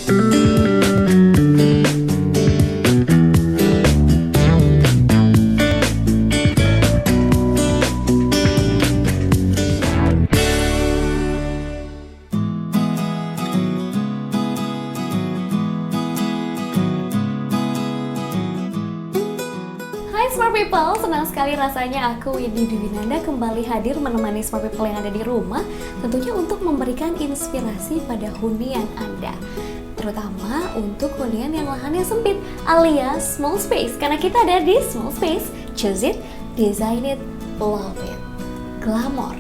Hai Smart People, senang sekali rasanya aku Windy Dwinanda kembali hadir menemani Smart People yang ada di rumah, tentunya untuk memberikan inspirasi pada hunian Anda, terutama untuk hunian yang lahannya sempit alias small space. Karena kita ada di small space, choose it, design it, love it. Glamor.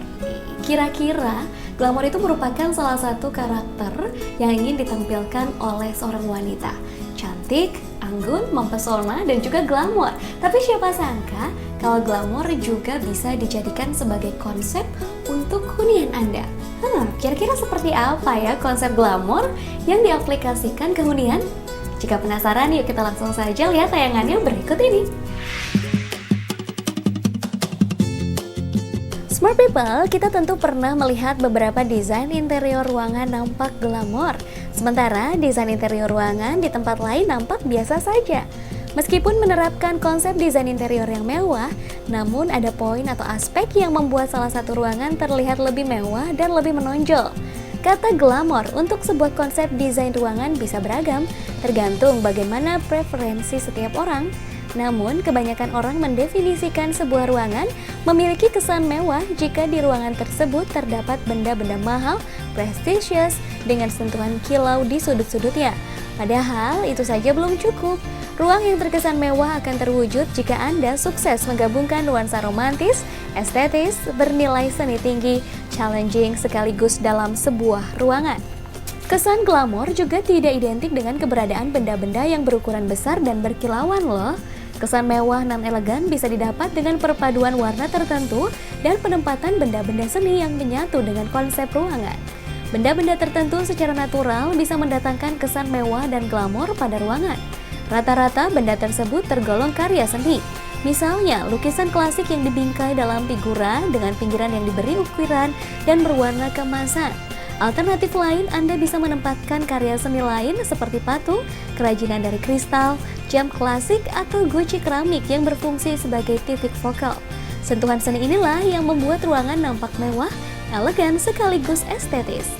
Kira-kira glamor itu merupakan salah satu karakter yang ingin ditampilkan oleh seorang wanita. Cantik, anggun, mempesona, dan juga glamor. Tapi siapa sangka kalau glamor juga bisa dijadikan sebagai konsep untuk hunian Anda. Kira-kira seperti apa ya konsep glamor yang diaplikasikan ke hunian? Jika penasaran, yuk kita langsung saja lihat tayangannya berikut ini. Smart People, kita tentu pernah melihat beberapa desain interior ruangan nampak glamor. Sementara desain interior ruangan di tempat lain nampak biasa saja. Meskipun menerapkan konsep desain interior yang mewah, namun ada poin atau aspek yang membuat salah satu ruangan terlihat lebih mewah dan lebih menonjol. Kata glamor untuk sebuah konsep desain ruangan bisa beragam, tergantung bagaimana preferensi setiap orang. Namun, kebanyakan orang mendefinisikan sebuah ruangan memiliki kesan mewah jika di ruangan tersebut terdapat benda-benda mahal, prestisius, dengan sentuhan kilau di sudut-sudutnya. Padahal itu saja belum cukup. Ruang yang terkesan mewah akan terwujud jika Anda sukses menggabungkan nuansa romantis, estetis, bernilai seni tinggi, challenging sekaligus dalam sebuah ruangan. Kesan glamor juga tidak identik dengan keberadaan benda-benda yang berukuran besar dan berkilauan loh. Kesan mewah nan elegan bisa didapat dengan perpaduan warna tertentu dan penempatan benda-benda seni yang menyatu dengan konsep ruangan. Benda-benda tertentu secara natural bisa mendatangkan kesan mewah dan glamor pada ruangan. Rata-rata benda tersebut tergolong karya seni. Misalnya, lukisan klasik yang dibingkai dalam figura dengan pinggiran yang diberi ukiran dan berwarna keemasan. Alternatif lain, Anda bisa menempatkan karya seni lain seperti patung, kerajinan dari kristal, jam klasik, atau guci keramik yang berfungsi sebagai titik fokal. Sentuhan seni inilah yang membuat ruangan nampak mewah, elegan, sekaligus estetis.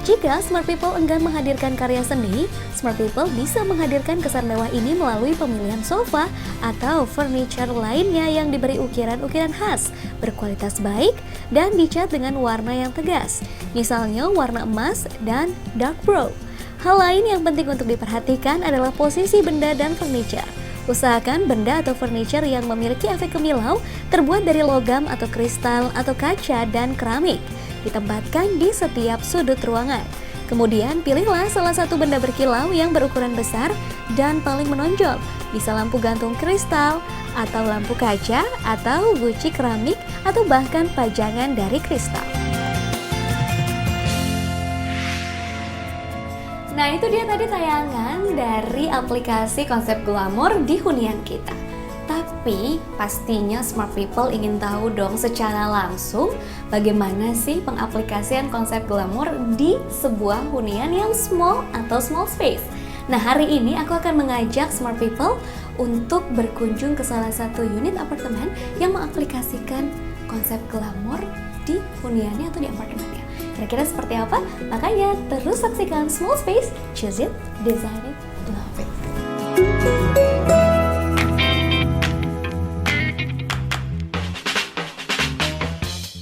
Jika Smart People enggan menghadirkan karya seni, Smart People bisa menghadirkan kesan mewah ini melalui pemilihan sofa atau furniture lainnya yang diberi ukiran-ukiran khas, berkualitas baik, dan dicat dengan warna yang tegas, misalnya warna emas dan dark brown. Hal lain yang penting untuk diperhatikan adalah posisi benda dan furniture. Usahakan benda atau furniture yang memiliki efek kemilau terbuat dari logam atau kristal atau kaca dan keramik, ditempatkan di setiap sudut ruangan. Kemudian pilihlah salah satu benda berkilau yang berukuran besar dan paling menonjol. Bisa lampu gantung kristal, atau lampu kaca, atau guci keramik, atau bahkan pajangan dari kristal. Nah, itu dia tadi tayangan dari aplikasi konsep glamor di hunian kita. Tapi pastinya Smart People ingin tahu dong secara langsung bagaimana sih pengaplikasian konsep glamor di sebuah hunian yang small atau small space. Nah, hari ini aku akan mengajak Smart People untuk berkunjung ke salah satu unit apartemen yang mengaplikasikan konsep glamor di huniannya atau di apartemennya. Kira-kira seperti apa? Makanya terus saksikan Small Space, choose it, design it, love it.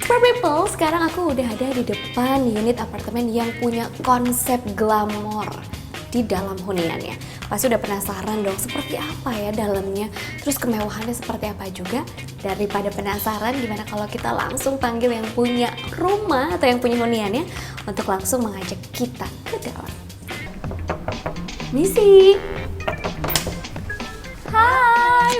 Smart People, sekarang aku udah ada di depan unit apartemen yang punya konsep glamor di dalam huniannya. Pasti udah penasaran dong seperti apa ya dalamnya, terus kemewahannya seperti apa juga. Daripada penasaran, gimana kalau kita langsung panggil yang punya rumah atau yang punya huniannya untuk langsung mengajak kita ke dalam. Misi. Hai.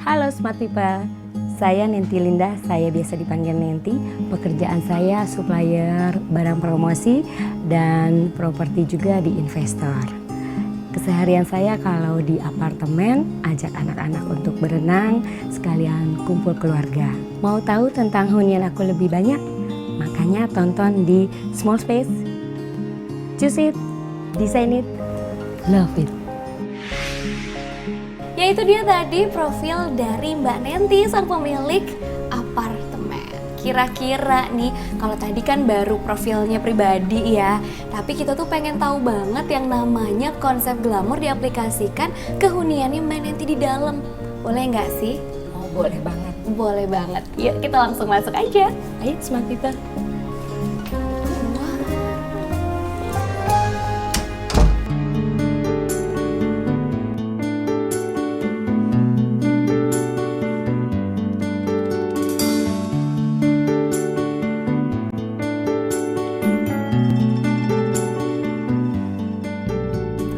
Halo Smart People, saya Nenti Linda, saya biasa dipanggil Nenti. Pekerjaan saya supplier barang promosi dan properti juga di investor. Keseharian saya kalau di apartemen, ajak anak-anak untuk berenang, sekalian kumpul keluarga. Mau tahu tentang hunian aku lebih banyak? Makanya hanya tonton di Small Space. Choose it, design it, love it. Ya itu dia tadi profil dari Mbak Nenti, sang pemilik apartemen. Kira-kira nih, kalau tadi kan baru profilnya pribadi ya, tapi kita tuh pengen tahu banget yang namanya konsep glamor diaplikasikan ke huniannya Mbak Nenti di dalam. Boleh nggak sih? Oh, boleh banget. Boleh banget. Yuk kita langsung masuk aja. Ayo Smart People.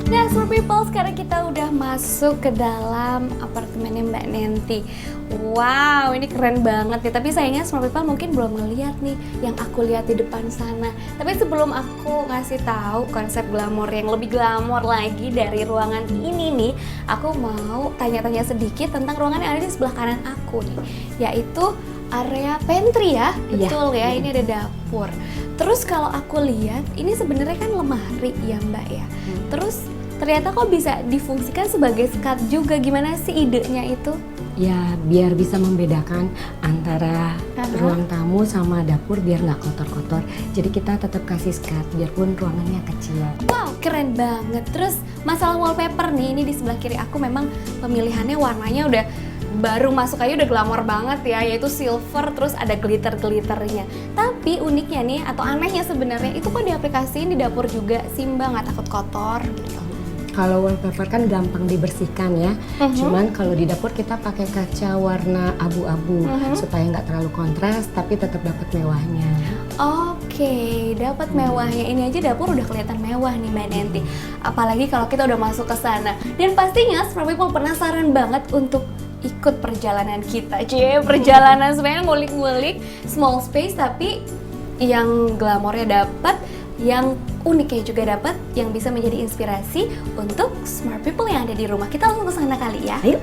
Nah, Smart People, sekarang kita udah masuk ke dalam apartemennya Mbak Nenti. Wow, ini keren banget nih. Tapi sayangnya Smart People mungkin belum ngeliat nih yang aku lihat di depan sana. Tapi sebelum aku ngasih tahu konsep glamor yang lebih glamor lagi dari ruangan ini nih, aku mau tanya-tanya sedikit tentang ruangan yang ada di sebelah kanan aku nih, yaitu area pantry ya. Betul ya, ini ada dapur. Terus kalau aku lihat, ini sebenarnya kan lemari ya Mbak ya. Terus ternyata kok bisa difungsikan sebagai skat juga, gimana sih idenya itu? Ya, biar bisa membedakan antara ruang tamu sama dapur biar nggak kotor-kotor. Jadi kita tetap kasih skat, biarpun ruangannya kecil. Wow, keren banget. Terus masalah wallpaper nih, ini di sebelah kiri aku memang pemilihannya warnanya udah baru masuk aja udah glamor banget ya, yaitu silver terus ada glitter-glitternya. Tapi uniknya nih, atau anehnya sebenarnya, itu kok diaplikasiin di dapur juga sih Mbak, nggak takut kotor gitu? Kalau wallpaper kan gampang dibersihkan ya, cuman kalau di dapur kita pakai kaca warna abu-abu supaya nggak terlalu kontras tapi tetap dapat mewahnya. Oke, dapat mewahnya. Ini aja dapur udah kelihatan mewah nih Mbak Nenti. Apalagi kalau kita udah masuk ke sana. Dan pastinya Smart People penasaran banget untuk ikut perjalanan kita. Perjalanan sebenarnya ngulik-ngulik small space tapi yang glamornya dapat, yang uniknya juga dapat, yang bisa menjadi inspirasi untuk Smart People yang ada di rumah. Kita langsung ke sana kali ya. Ayo.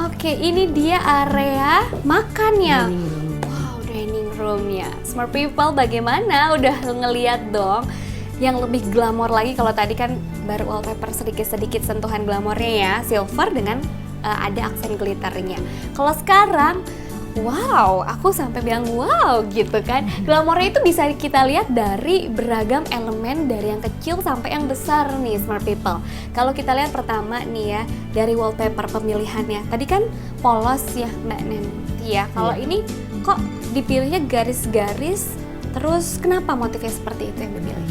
Oke, ini dia area makannya. Wow, dining roomnya. Smart People bagaimana? Udah ngeliat dong yang lebih glamor lagi. Kalau tadi kan baru wallpaper sedikit-sedikit sentuhan glamornya ya, silver dengan ada aksen glitternya. Kalau sekarang wow, aku sampai bilang wow gitu kan. Glamornya itu bisa kita lihat dari beragam elemen, dari yang kecil sampai yang besar nih Smart People. Kalau kita lihat pertama nih ya, dari wallpaper pemilihannya. Tadi kan polos ya Mbak Nenti ya. Kalau ini kok dipilihnya garis-garis, terus kenapa motifnya seperti itu yang dipilih?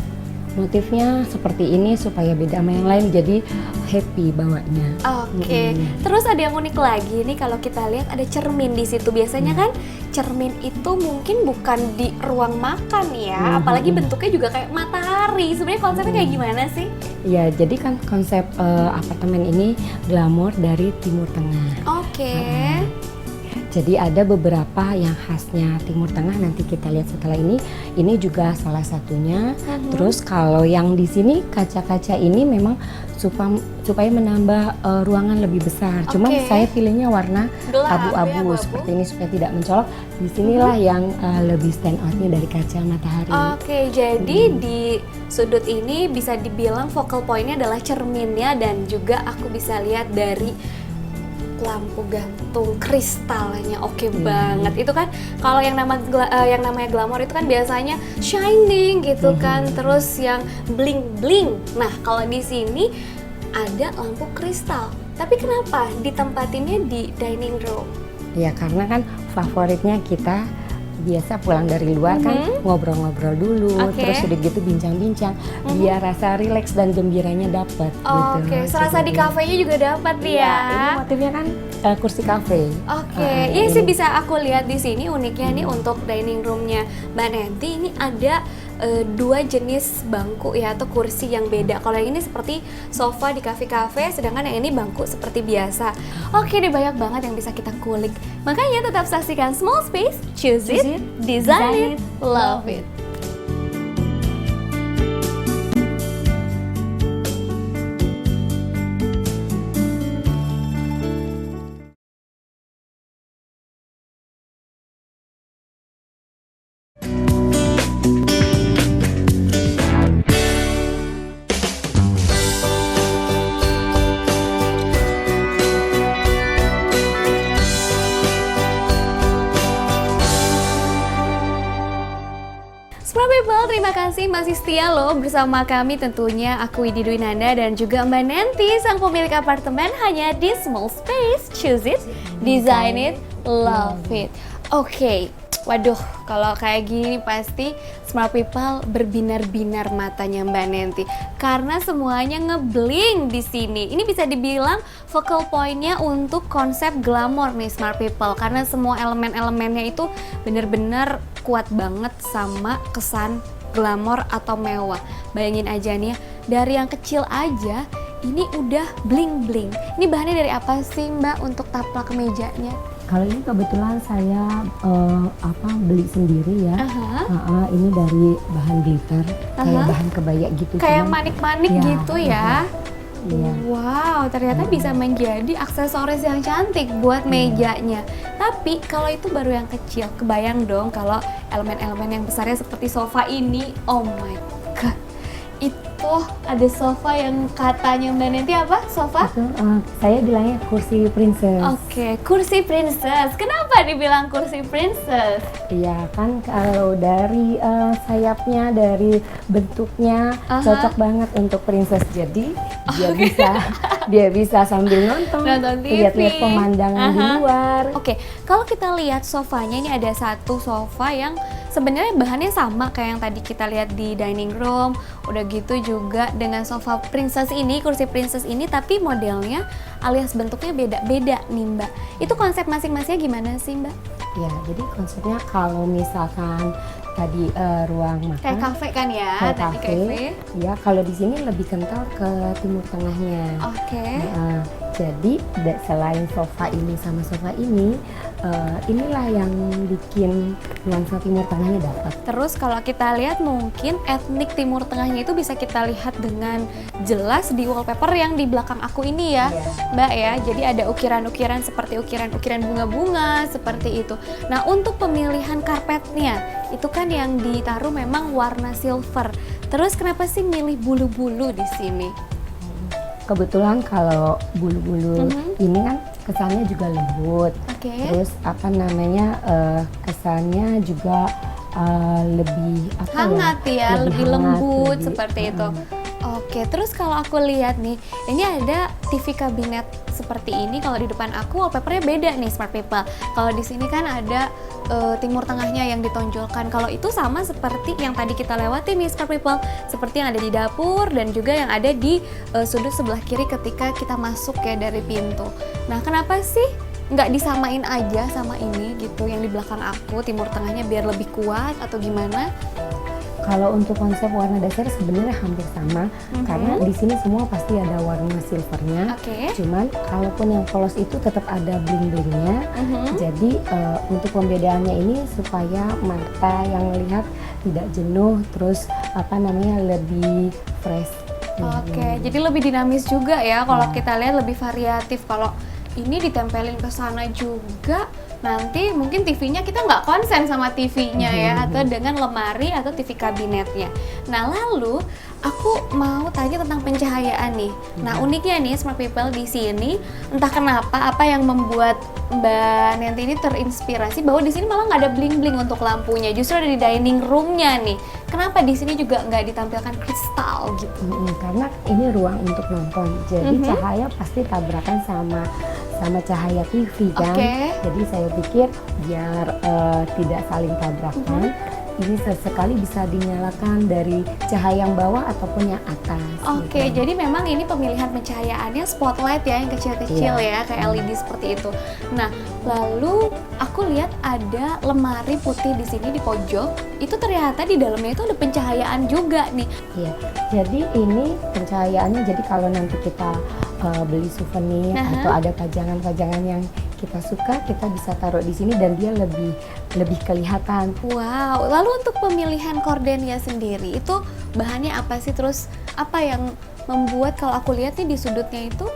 Motifnya seperti ini supaya beda sama yang lain, jadi happy bawanya. Oke. Terus ada yang unik lagi nih, kalau kita lihat ada cermin di situ. Biasanya kan cermin itu mungkin bukan di ruang makan ya, apalagi bentuknya juga kayak matahari. Sebenarnya konsepnya kayak gimana sih? Ya, jadi kan konsep apartemen ini glamor dari Timur Tengah. Oke. Jadi ada beberapa yang khasnya Timur Tengah, nanti kita lihat setelah ini. Ini juga salah satunya. Terus kalau yang di sini kaca-kaca ini memang supaya menambah ruangan lebih besar. Cuman saya pilihnya warna abu-abu seperti ini supaya tidak mencolok. Disinilah yang lebih stand outnya dari kaca matahari. Oke, jadi di sudut ini bisa dibilang focal pointnya adalah cerminnya, dan juga aku bisa lihat dari lampu gantung kristalnya. Oke banget. Itu kan kalau yang namanya glamor itu kan biasanya shining gitu kan, terus yang bling bling. Nah, kalau di sini ada lampu kristal. Tapi kenapa ditempatinnya di dining room? Ya karena kan favoritnya kita biasa pulang dari luar kan ngobrol-ngobrol dulu, terus udah gitu bincang-bincang, biar rasa rileks dan gembiranya dapat. Oke, serasa di kafenya juga dapat ya. Ini motifnya kan kursi kafe. Oke, iya sih bisa aku lihat di sini. Uniknya nih untuk dining roomnya Mbak Nenti ini ada dua jenis bangku ya, atau kursi yang beda. Kalau yang ini seperti sofa di kafe-kafe, sedangkan yang ini bangku seperti biasa. Oke deh, banyak banget yang bisa kita kulik. Makanya tetap saksikan Small Space, choose it, design it, love it. Smart People, terima kasih masih setia loh bersama kami tentunya aku Widi Dwinanda dan juga Mbak Nenti, sang pemilik apartemen hanya di Small Space. Choose it, design it, love it. Oke, waduh kalau kayak gini pasti Smart People berbinar-binar matanya Mbak Nenti karena semuanya ngebling di sini. Ini bisa dibilang focal point-nya untuk konsep glamor nih Smart People karena semua elemen-elemennya itu bener-bener kuat banget sama kesan glamor atau mewah. Bayangin aja nih ya, dari yang kecil aja ini udah bling-bling. Ini bahannya dari apa sih Mbak untuk taplak mejanya? Kalau ini kebetulan saya beli sendiri ya. Ini dari bahan glitter, kayak bahan kebaya gitu. Kayak manik-manik ya, gitu ya. Iya. Wow, ternyata bisa menjadi aksesoris yang cantik buat mejanya. Tapi kalau itu baru yang kecil, kebayang dong kalau elemen-elemen yang besarnya seperti sofa ini. Oh my god, itu ada sofa yang katanya Mbak Nenti apa? Sofa? Itu, saya bilangnya kursi princess. Oke, kursi princess. Kenapa dibilang kursi princess? Iya kan kalau dari sayapnya, dari bentuknya cocok banget untuk princess. Jadi dia bisa sambil nonton TV, lihat-lihat pemandangan di luar. Oke, kalau kita lihat sofanya ini ada satu sofa yang sebenarnya bahannya sama kayak yang tadi kita lihat di dining room. Udah gitu juga dengan sofa princess ini, kursi princess ini, tapi modelnya alias bentuknya beda-beda nih Mbak. Itu konsep masing-masingnya gimana sih Mbak? Ya, jadi konsepnya kalau misalkan tadi ruang makan kayak kafe kan ya, kayak tadi kafe. Ya, kalau di sini lebih kental ke timur tengahnya. Oke. Jadi selain sofa ini sama sofa ini, inilah yang bikin nuansa timur tengahnya dapat. Terus kalau kita lihat mungkin etnik timur tengahnya itu bisa kita lihat dengan jelas di wallpaper yang di belakang aku ini ya, Mbak ya. Jadi ada ukiran-ukiran seperti ukiran-ukiran bunga-bunga seperti itu. Nah, untuk pemilihan karpetnya itu kan yang ditaruh memang warna silver. Terus kenapa sih milih bulu-bulu di sini? Kebetulan kalau bulu-bulu ini kan kesannya juga lembut. Terus kesannya juga lebih hangat ya, lebih lembut seperti itu. Oke, terus kalau aku lihat nih, ini ada TV kabinet seperti ini. Kalau di depan aku wallpapernya beda nih Smart People. Kalau di sini kan ada timur tengahnya yang ditonjolkan. Kalau itu sama seperti yang tadi kita lewati nih Smart People, seperti yang ada di dapur dan juga yang ada di sudut sebelah kiri ketika kita masuk ya dari pintu. Nah, kenapa sih nggak disamain aja sama ini gitu yang di belakang aku, timur tengahnya biar lebih kuat atau gimana? Kalau untuk konsep warna dasar sebenarnya hampir sama, karena di sini semua pasti ada warna silvernya. Cuman kalaupun yang polos itu tetap ada bling-blingnya. Jadi untuk pembedaannya ini supaya mata yang melihat tidak jenuh, terus lebih fresh. Jadi lebih dinamis juga ya kalau kita lihat, lebih variatif. Kalau ini ditempelin ke sana juga, nanti mungkin TV-nya kita nggak konsen sama TV-nya ya, atau dengan lemari atau TV kabinetnya. Nah, lalu aku mau tanya tentang pencahayaan nih. Nah, uniknya nih Smart People di sini, entah kenapa apa yang membuat Mbak Nenti ini terinspirasi bahwa di sini malah nggak ada bling-bling untuk lampunya, justru ada di dining room-nya nih. Kenapa di sini juga nggak ditampilkan kristal gitu? Karena ini ruang untuk nonton, jadi cahaya pasti tabrakan sama cahaya TV kan. Jadi saya pikir biar tidak saling tabrakan, ini sesekali bisa dinyalakan dari cahaya yang bawah ataupun yang atas. Jadi memang ini pemilihan pencahayaannya spotlight ya, yang kecil-kecil ya, kayak LED seperti itu. Nah, lalu aku lihat ada lemari putih di sini di pojok. Itu ternyata di dalamnya itu ada pencahayaan juga nih. Iya, jadi ini pencahayaannya, jadi kalau nanti kita beli souvenir atau ada pajangan-pajangan yang kita suka, kita bisa taruh di sini dan dia lebih kelihatan. Wow, lalu untuk pemilihan kordennya sendiri itu bahannya apa sih? Terus apa yang membuat kalau aku lihat nih di sudutnya itu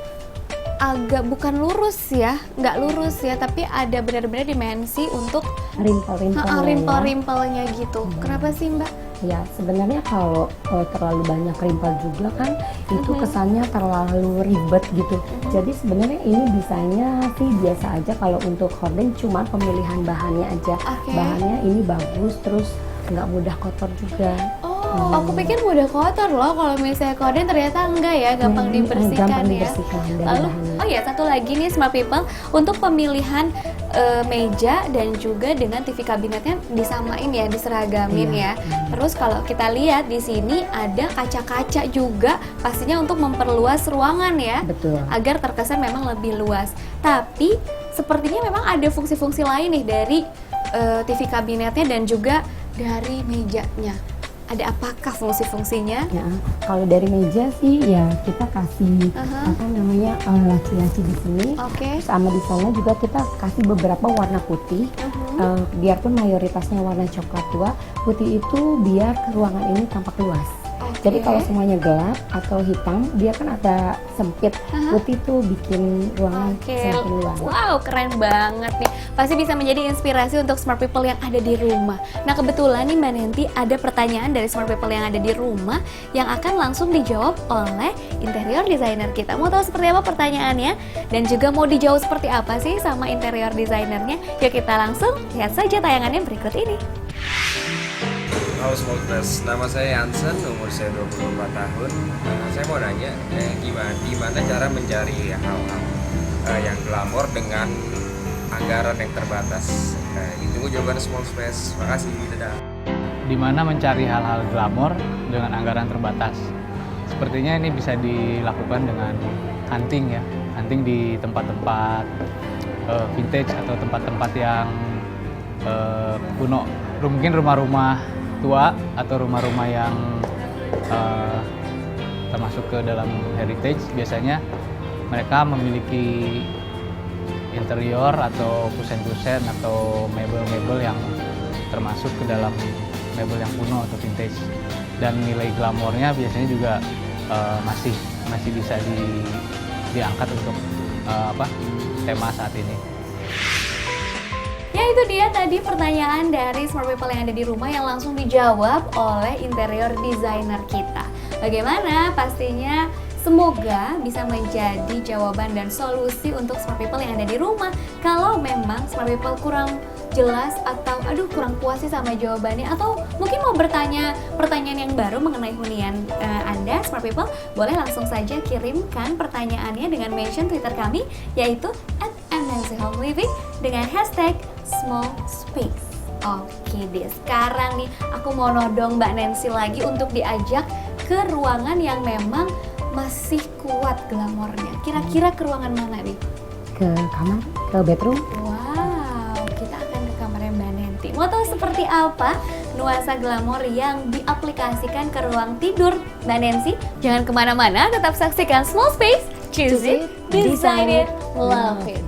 agak bukan lurus ya, nggak lurus ya, tapi ada benar-benar dimensi untuk rimpel-rimpelnya gitu. Kenapa sih Mbak? Ya, sebenarnya kalau terlalu banyak rimpel juga kan itu kesannya terlalu ribet gitu. Jadi sebenarnya ini desainnya sih biasa aja. Kalau untuk horden cuma pemilihan bahannya aja. Bahannya ini bagus, terus nggak mudah kotor juga. Oh, aku pikir mudah kotor loh. Kalau misalnya korden ternyata enggak ya, gampang dibersihkan gampang ya. dibersihkan dari Lalu, bahannya. oh ya satu lagi nih Smart People, untuk pemilihan meja dan juga dengan TV kabinetnya disamain ya, diseragamin ya. Terus kalau kita lihat di sini ada kaca-kaca juga, pastinya untuk memperluas ruangan ya. Betul. Agar terkesan memang lebih luas. Tapi sepertinya memang ada fungsi-fungsi lain nih dari TV kabinetnya dan juga dari mejanya. Ada apakah fungsi-fungsinya? Ya, kalau dari meja sih ya kita kasih apa namanya laci-laci di sini. Oke. Sama di sana juga kita kasih beberapa warna putih. Biarpun mayoritasnya warna coklat tua, putih itu biar ruangan ini tampak luas. Jadi kalau semuanya gelap atau hitam, dia kan agak sempit. Putih tuh bikin ruangan semakin luas. Wow, keren banget nih. Pasti bisa menjadi inspirasi untuk Smart People yang ada di rumah. Nah, kebetulan nih Mbak Nenti ada pertanyaan dari Smart People yang ada di rumah yang akan langsung dijawab oleh interior designer kita. Mau tahu seperti apa pertanyaannya? Dan juga mau dijawab seperti apa sih sama interior designernya? Yuk kita langsung lihat saja tayangannya berikut ini. Halo Smokers, nama saya Hansen, umur saya 24 tahun. Saya mau nanya, gimana cara mencari hal-hal yang glamor dengan anggaran yang terbatas? Ditunggu jawaban Small Space. Makasih, dadah. Di mana mencari hal-hal glamor dengan anggaran terbatas? Sepertinya ini bisa dilakukan dengan hunting ya, hunting di tempat-tempat vintage atau tempat-tempat yang kuno. Mungkin rumah-rumah tua atau rumah-rumah yang termasuk ke dalam heritage, biasanya mereka memiliki interior atau kusen-kusen atau mebel-mebel yang termasuk ke dalam mebel yang kuno atau vintage, dan nilai glamornya biasanya juga masih bisa diangkat untuk tema saat ini. Ya itu dia tadi pertanyaan dari Smart People yang ada di rumah yang langsung dijawab oleh interior designer kita. Bagaimana? Pastinya semoga bisa menjadi jawaban dan solusi untuk Smart People yang ada di rumah. Kalau memang Smart People kurang jelas atau kurang puas sih sama jawabannya, atau mungkin mau bertanya pertanyaan yang baru mengenai hunian Anda, Smart People, boleh langsung saja kirimkan pertanyaannya dengan mention Twitter kami, yaitu @mnencyhomeliving dengan hashtag small space. Oke deh, sekarang nih aku mau nodong Mbak Nancy lagi untuk diajak ke ruangan yang memang masih kuat glamornya. Kira-kira ke ruangan mana nih? Ke kamar, ke bedroom. Wow, kita akan ke kamarnya Mbak Nancy. Mau tahu seperti apa nuansa glamor yang diaplikasikan ke ruang tidur Mbak Nancy? Jangan kemana-mana, tetap saksikan Small Space. Choose it, design it, love it.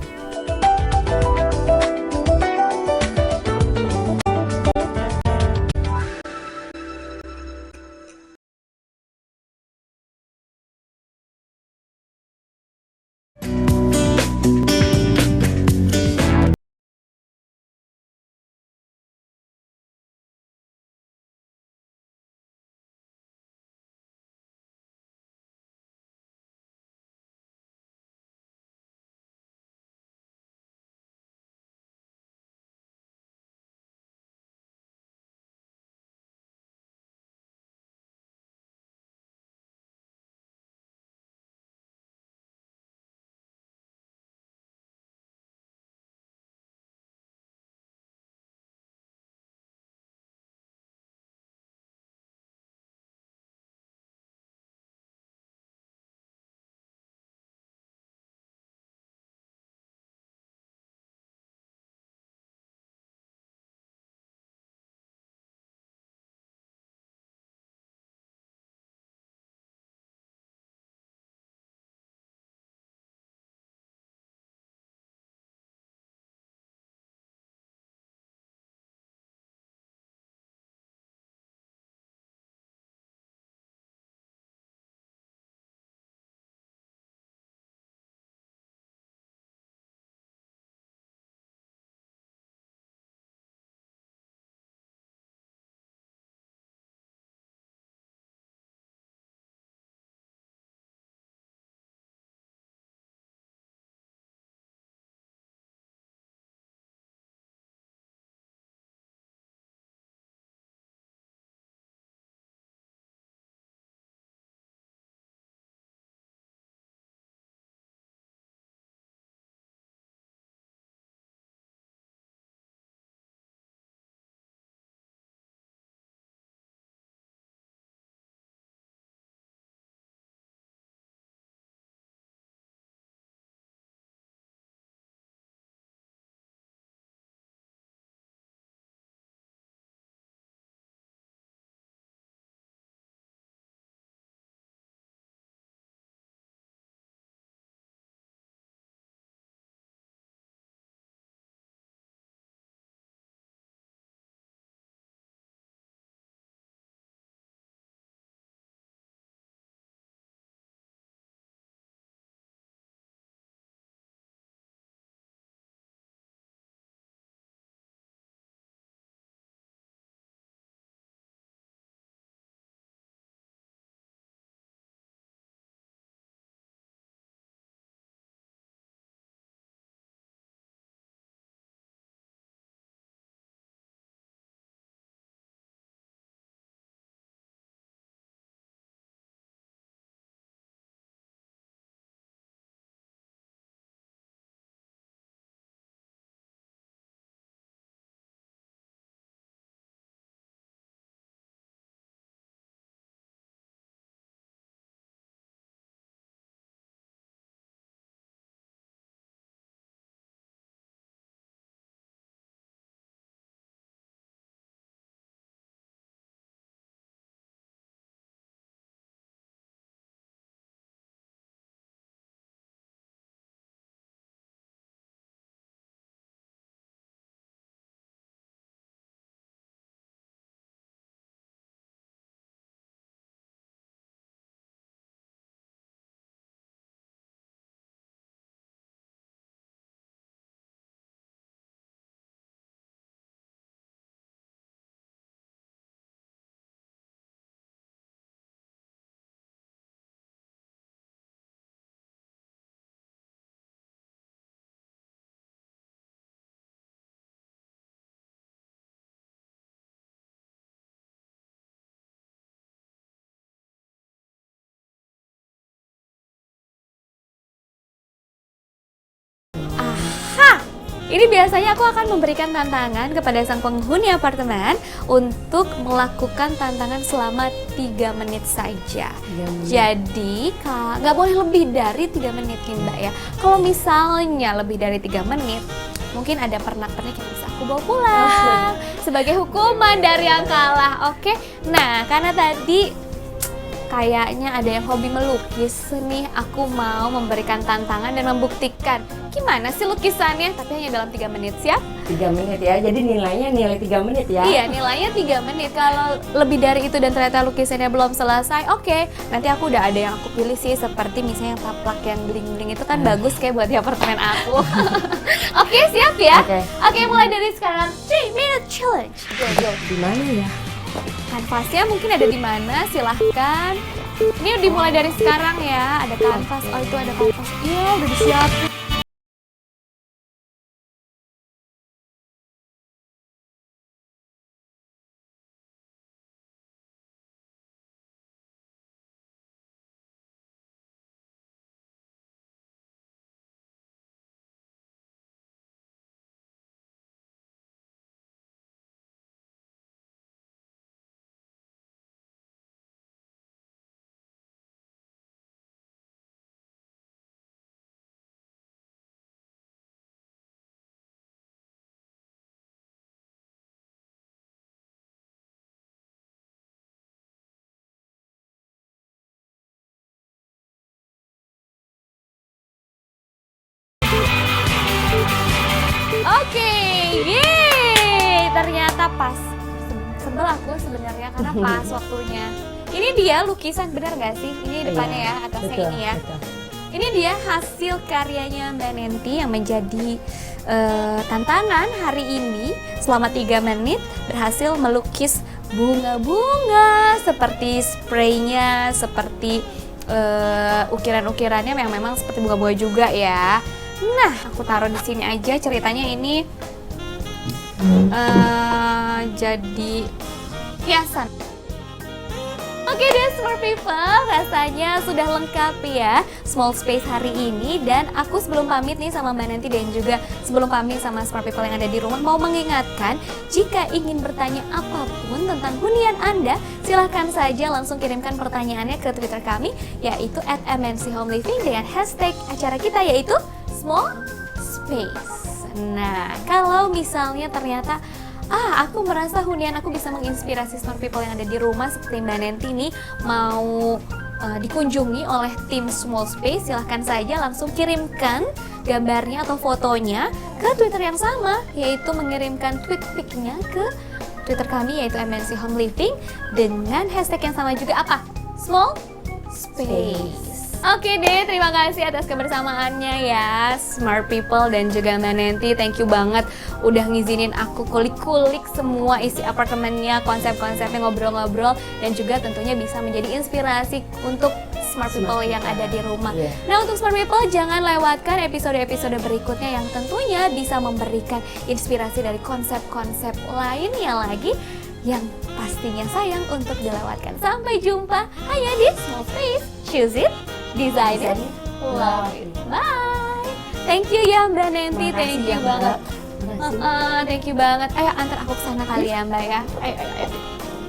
Ini biasanya aku akan memberikan tantangan kepada sang penghuni apartemen untuk melakukan tantangan selama 3 menit saja. Jadi nggak boleh lebih dari 3 menit nih Mbak ya. Kalau misalnya lebih dari 3 menit, mungkin ada pernak-pernik yang bisa aku bawa pulang sebagai hukuman dari yang kalah. Oke, nah karena tadi kayaknya ada yang hobi melukis nih, aku mau memberikan tantangan dan membuktikan gimana sih lukisannya, tapi hanya dalam 3 menit. Siap? 3 menit ya, jadi nilai 3 menit ya? Iya, nilainya 3 menit. Kalau lebih dari itu dan ternyata lukisannya belum selesai, oke, nanti aku udah ada yang aku pilih sih, seperti misalnya yang taplak yang bling-bling itu kan bagus kayak buat di apartemen aku. Oke, siap ya? Oke, mulai dari sekarang 3 minute challenge. Go. Gimana ya? Kanvasnya mungkin ada di mana? Silahkan. Ini dimulai dari sekarang ya. Ada kanvas. Oh, itu ada kanvas. Iya, udah disiapin. Oke, yeay, ternyata pas. Sebel aku sebenarnya karena pas waktunya. Ini dia lukisan, benar nggak sih? Ini depannya ya, atasnya betul, ini ya. betul. Ini dia hasil karyanya Mbak Nenti yang menjadi tantangan hari ini. Selama 3 menit berhasil melukis bunga-bunga seperti spraynya, seperti ukiran-ukirannya yang memang seperti bunga-bunga juga ya. Nah, aku taruh di sini aja. Ceritanya ini jadi hiasan. Oke deh Smart People, rasanya sudah lengkap ya Small Space hari ini. Dan aku sebelum pamit nih sama Mbak Nenti dan juga sebelum pamit sama Smart People yang ada di rumah, mau mengingatkan jika ingin bertanya apapun tentang hunian Anda, silahkan saja langsung kirimkan pertanyaannya ke Twitter kami, yaitu @MNCHomeLiving dengan hashtag acara kita yaitu Small Space. Nah, kalau misalnya ternyata aku merasa hunian aku bisa menginspirasi Smart People yang ada di rumah seperti Mbak Nenti nih, mau dikunjungi oleh tim Small Space, silahkan saja langsung kirimkan gambarnya atau fotonya ke Twitter yang sama, yaitu mengirimkan tweet pic-nya ke Twitter kami yaitu MNCHomeLiving dengan hashtag yang sama juga, apa? Small Space. Oke deh, terima kasih atas kebersamaannya ya Smart People dan juga Mbak Nenti. Thank you banget udah ngizinin aku kulik-kulik semua isi apartemennya, konsep-konsepnya, ngobrol-ngobrol, dan juga tentunya bisa menjadi inspirasi untuk Smart People yang ada di rumah. Nah, untuk Smart People jangan lewatkan episode-episode berikutnya yang tentunya bisa memberikan inspirasi dari konsep-konsep lainnya lagi yang pastinya sayang untuk dilewatkan. Sampai jumpa hanya di Small Space. Choose it, design it, love it. Bye. Thank you ya Mbak Nenti, thank you banget. Thank you banget. Ayo antar aku ke sana kali ya Mbak ya. Ayo.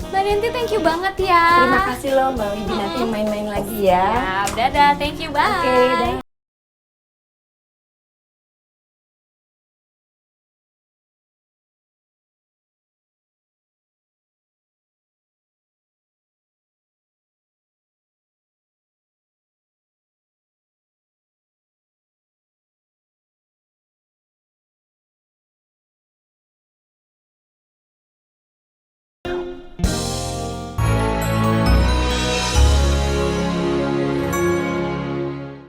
Mbak Nenti, thank you banget ya. Terima kasih loh Mbak Wibi, nanti main-main lagi ya. Ya, dadah, thank you, bye. Oke, dah.